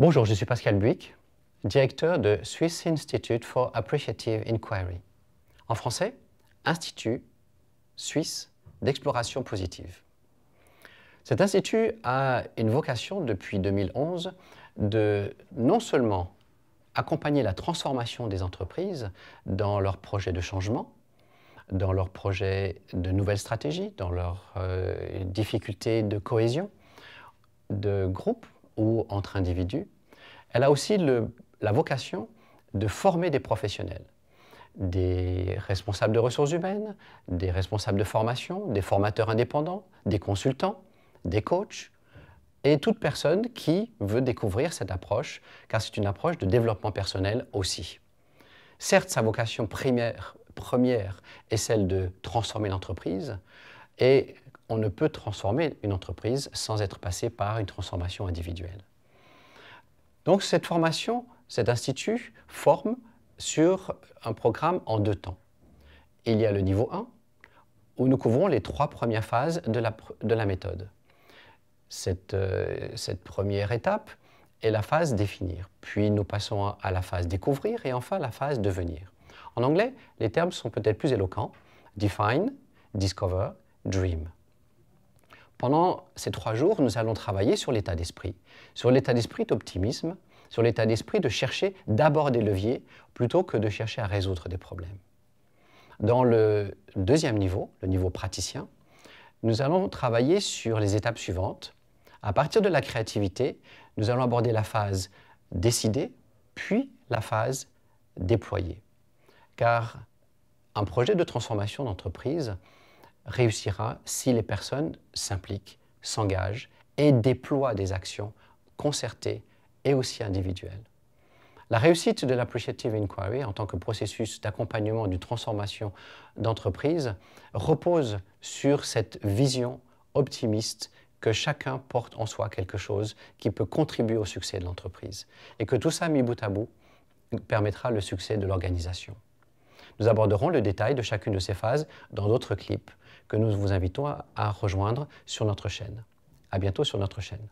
Bonjour, je suis Pascal Buick, directeur de Swiss Institute for Appreciative Inquiry. En français, Institut suisse d'exploration positive. Cet institut a une vocation depuis 2011 de non seulement accompagner la transformation des entreprises dans leurs projets de changement, dans leurs projets de nouvelles stratégies, dans leurs difficultés de cohésion, de groupe ou entre individus. Elle a aussi la vocation de former des professionnels, des responsables de ressources humaines, des responsables de formation, des formateurs indépendants, des consultants, des coachs, et toute personne qui veut découvrir cette approche, car c'est une approche de développement personnel aussi. Certes, sa vocation première est celle de transformer l'entreprise, et on ne peut transformer une entreprise sans être passé par une transformation individuelle. Donc cette formation, cet institut forme sur un programme en 2 temps. Il y a le niveau 1, où nous couvrons les 3 premières phases de la méthode. Cette première étape est la phase définir, puis nous passons à la phase découvrir et enfin la phase devenir. En anglais, les termes sont peut-être plus éloquents: define, discover, dream. Pendant ces 3 jours, nous allons travailler sur l'état d'esprit d'optimisme, sur l'état d'esprit de chercher d'abord des leviers plutôt que de chercher à résoudre des problèmes. Dans le 2e niveau, le niveau praticien, nous allons travailler sur les étapes suivantes. À partir de la créativité, nous allons aborder la phase décider, puis la phase déployer. Car un projet de transformation d'entreprise réussira si les personnes s'impliquent, s'engagent et déploient des actions concertées et aussi individuelles. La réussite de l'Appreciative Inquiry en tant que processus d'accompagnement d'une transformation d'entreprise repose sur cette vision optimiste que chacun porte en soi quelque chose qui peut contribuer au succès de l'entreprise et que tout ça mis bout à bout permettra le succès de l'organisation. Nous aborderons le détail de chacune de ces phases dans d'autres clips que nous vous invitons à rejoindre sur notre chaîne. À bientôt sur notre chaîne.